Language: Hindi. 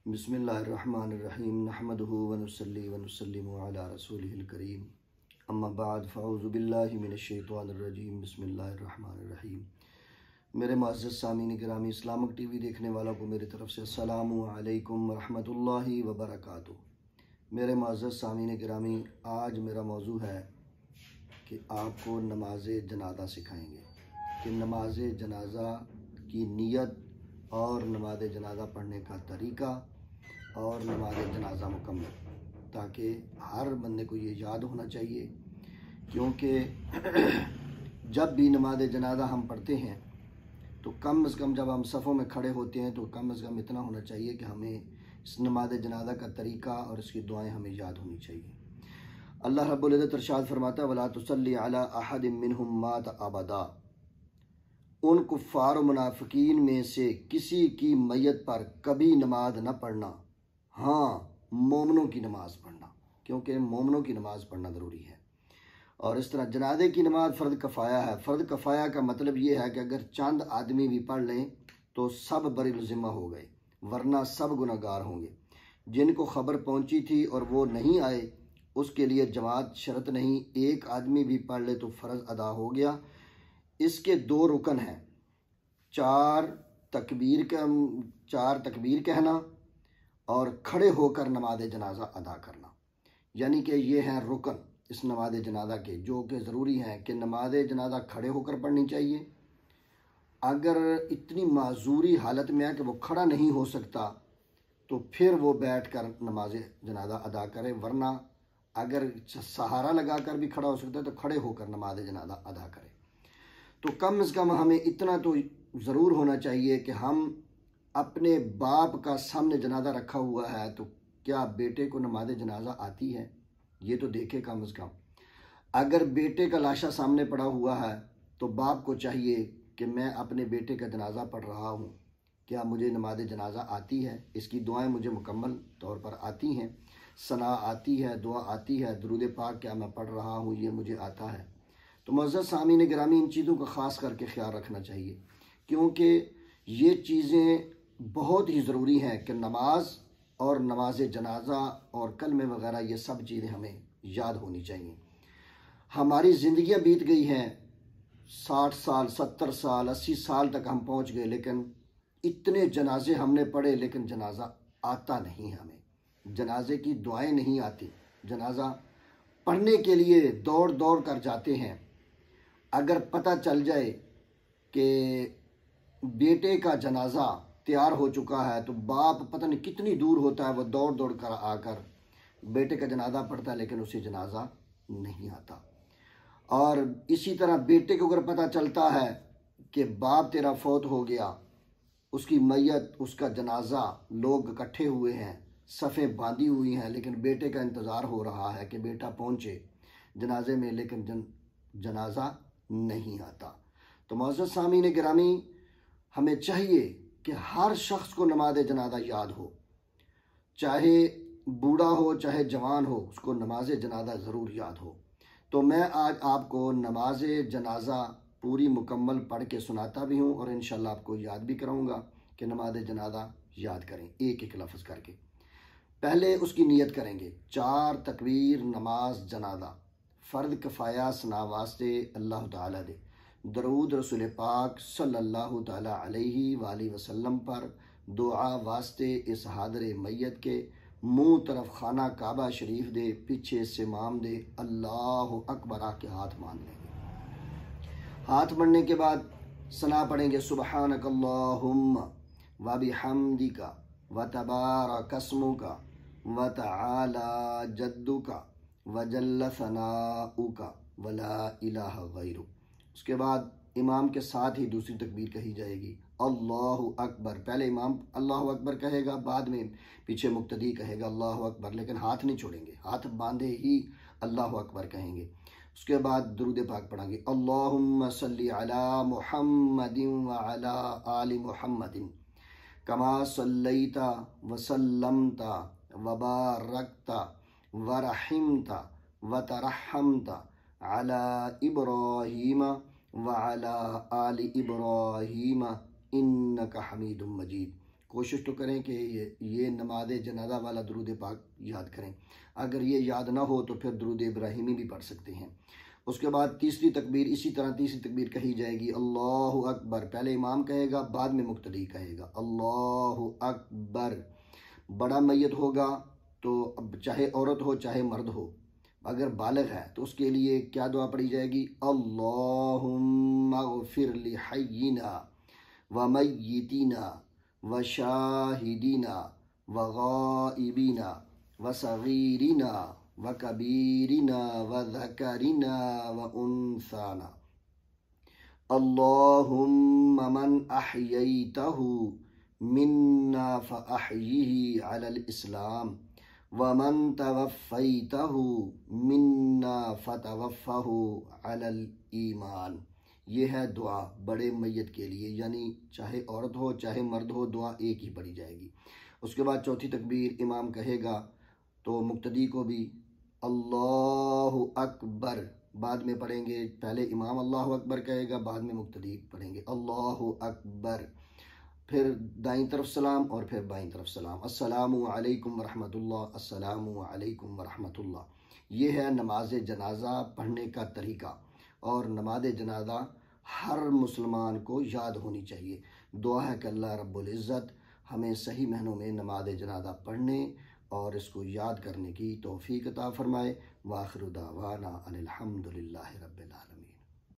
बिस्मिल्लाहिर्रहमानिर्रहीम नहमदुहु व नुसल्ली व नुसल्लिमु अला रसूलिहिल करीम अम्मा बाद फ़अऊज़ु बिल्लाहि मिनश शैतानिर रजीम बिस्मिल्लाहिर्रहमानिर्रहीम। मेरे मुअज़्ज़ज़ सामीन गिरामी, इस्लामिक टीवी देखने वालों को मेरी तरफ से अस्सलामु अलैकुम व रहमतुल्लाहि व बरकातुहू। मेरे मुअज़्ज़ज़ सामीन गिरामी, आज मेरा मौजू है कि आपको नमाज जनाज़ा सिखाएंगे कि नमाज जनाज़ा की नीयत और नमाज जनाज़ा पढ़ने का तरीका और नमाज जनाज़ा मुकम्मल, ताकि हर बंदे को ये याद होना चाहिए। क्योंकि जब भी नमाज जनाज़ा हम पढ़ते हैं तो कम से कम जब हम सफ़ों में खड़े होते हैं तो कम से कम इतना होना चाहिए कि हमें इस नमाज जनाज़ा का तरीका और इसकी दुआएं हमें याद होनी चाहिए। अल्लाह रब्बुल इज़्ज़त इरशाद फरमाता, वला तुसल्ली अला अहदिम मिनहुम मात अबदा। उन कुफ़ार मुनाफिकीन में से किसी की मैयत पर कभी नमाज न पढ़ना, हाँ मोमनों की नमाज़ पढ़ना, क्योंकि मोमनों की नमाज़ पढ़ना ज़रूरी है। और इस तरह जनाजे की नमाज फ़र्द कफ़ाया है। फ़र्द कफ़ाया का मतलब ये है कि अगर चंद आदमी भी पढ़ लें तो सब बरिल ज़िम्मा हो गए, वरना सब गुनहगार होंगे। जिनको ख़बर पहुँची थी और वो नहीं आए उसके लिए जमात शर्त नहीं, एक आदमी भी पढ़ ले तो फ़र्ज़ अदा हो गया। इसके दो रुकन हैं, चार तकबीर कहना और खड़े होकर नमाज जनाजा अदा करना, यानी कि ये हैं रुकन इस नमाज जनाजा के, जो कि ज़रूरी हैं कि नमाज जनाजा खड़े होकर पढ़नी चाहिए। अगर इतनी माजूरी हालत में है कि वो खड़ा नहीं हो सकता तो फिर वो बैठ कर नमाज जनाजा अदा करे, वरना अगर सहारा लगा कर भी खड़ा हो सकता है तो खड़े होकर नमाज जनाजा अदा करे। तो कम से कम हमें इतना तो ज़रूर होना चाहिए कि हम अपने बाप का सामने जनाजा रखा हुआ है तो क्या बेटे को नमाज जनाजा आती है, ये तो देखे कम से कम। अगर बेटे का लाशा सामने पड़ा हुआ है तो बाप को चाहिए कि मैं अपने बेटे का जनाजा पढ़ रहा हूँ, क्या मुझे नमाज जनाजा आती है, इसकी दुआएं मुझे मुकम्मल तौर पर आती हैं, सना आती है, दुआ आती है, दुरूद पाक क्या मैं पढ़ रहा हूँ, ये मुझे आता है। तो मुअज़्ज़ज़ सामीन गिरामी, इन चीज़ों का ख़ास करके ख्याल रखना चाहिए, क्योंकि ये चीज़ें बहुत ही ज़रूरी हैं कि नमाज और नमाज जनाजा और कलमे वगैरह ये सब चीज़ें हमें याद होनी चाहिए। हमारी ज़िंदगियाँ बीत गई हैं, 60 साल 70 साल 80 साल तक हम पहुँच गए, लेकिन इतने जनाजे हमने पढ़े लेकिन जनाजा आता नहीं, हमें जनाजे की दुआएं नहीं आती। जनाजा पढ़ने के लिए दौड़ दौड़ कर जाते हैं। अगर पता चल जाए कि बेटे का जनाजा तैयार हो चुका है तो बाप पता नहीं कितनी दूर होता है, वह दौड़ दौड़ कर आकर बेटे का जनाजा पढ़ता है, लेकिन उसे जनाजा नहीं आता। और इसी तरह बेटे को अगर पता चलता है कि बाप तेरा फौत हो गया, उसकी मैयत उसका जनाजा लोग इकट्ठे हुए हैं, सफ़ें बांधी हुई हैं, लेकिन बेटे का इंतज़ार हो रहा है कि बेटा पहुँचे जनाजे में, लेकिन जनाजा नहीं आता। तो मुअज़्ज़ज़ सामीन गिरामी, हमें चाहिए कि हर शख्स को नमाज जनाजा याद हो, चाहे बूढ़ा हो चाहे जवान हो, उसको नमाज जनाजा ज़रूर याद हो। तो मैं आज आपको नमाज जनाजा पूरी मुकम्मल पढ़ के सुनाता भी हूँ और इंशाअल्लाह आपको याद भी कराऊँगा कि नमाज जनाजा याद करें एक एक लफ्ज़ करके। पहले उसकी नीयत करेंगे, 4 तकबीर नमाज जनाजा, फ़र्द कफ़ाया सना वास्ते अल्लाह ताला दे, दरूद रसूल पाक सल्लल्लाहु ताला अलैहि वाली वसल्लम पर, दुआ वास्ते इस हादरे मैयत के, मुँह तरफ खाना काबा शरीफ दे, पीछे से माम दे, अल्लाहु अकबर आके हाथ मान लेंगे। हाथ बढ़ने के बाद सना पढ़ेंगे, सुबहानकल्लाहुम्मा व बिहम्दिका व तबारक अस्मुका व तआला जद्दुका व जल्ल सनाउका व ला इलाहा गैरुक। उसके बाद इमाम के साथ ही दूसरी तकबीर कही जाएगी, अल्लाहु अकबर। पहले इमाम अल्लाहु अकबर कहेगा, बाद में पीछे मुक्तदी कहेगा अल्लाहु अकबर, लेकिन हाथ नहीं छोड़ेंगे, हाथ बांधे ही अल्लाहु अकबर कहेंगे। उसके बाद दुरूद पाक पढ़ेंगे, अल्लाहुम्मा सल्ली अला मुहम्मदिन व अला आलि मुहम्मदिन कमा सल्लैता व सल्लमता व बारकता व रहिमता व तरहमता अला इब्राहीम व अला आलि इब्राहीम इन्नका हमीदुम मजीद। कोशिश तो करें कि ये नमाज जनाजा वाला दुरूद पाक याद करें। अगर ये याद ना हो तो फिर दुरूद इब्राहिमी भी पढ़ सकते हैं। उसके बाद तीसरी तकबीर, इसी तरह तीसरी तकबीर कही जाएगी अल्लाहु अकबर। पहले इमाम कहेगा, बाद में मुक्तदी कहेगा अल्लाहु अकबर। बड़ा मैयत होगा तो अब चाहे औरत हो चाहे मर्द हो, अगर बालिग है तो उसके लिए क्या दुआ पढ़ी जाएगी? अल्लाहुम्मा ग़फ़िर लि हय्यिना व मय्यितिना व शाहिदीना व गाइबिना व सगीरिना व कबीरिना व ज़करिना व उन्साना। अल्लाहुम्मा मन अह्यैतहु मिन्ना फ़अह्यिही अलल इस्लाम व मन तवफ़्फ़ैतहु मिन्ना फ़तवफ़्फ़हु अलल ईमान। ये है दुआ बड़े मैयत के लिए, यानी चाहे औरत हो चाहे मर्द हो, दुआ एक ही पढ़ी जाएगी। उसके बाद चौथी तकबीर इमाम कहेगा तो मुक्तदी को भी अल्लाहु अकबर बाद में पढ़ेंगे। पहले इमाम अल्लाहु अकबर कहेगा, बाद में मुक्तदी पढ़ेंगे अल्लाहु अकबर। फिर दाईं तरफ सलाम और फिर बाईं तरफ सलाम। अस्सलामु अलैकुम वरहमतुल्लाह, अस्सलामु अलैकुम वरहमतुल्लाह। ये है नमाज जनाजा पढ़ने का तरीका, और नमाज जनाजा हर मुसलमान को याद होनी चाहिए। दुआ है कि अल्लाह रब्बुल इज़्ज़त हमें सही मायनों में नमाज जनाजा पढ़ने और इसको याद करने की तौफीक अता फरमाए। वाखिरु दावाना अनिल हम्दुलिल्लाहि रब्बिल आलमीन।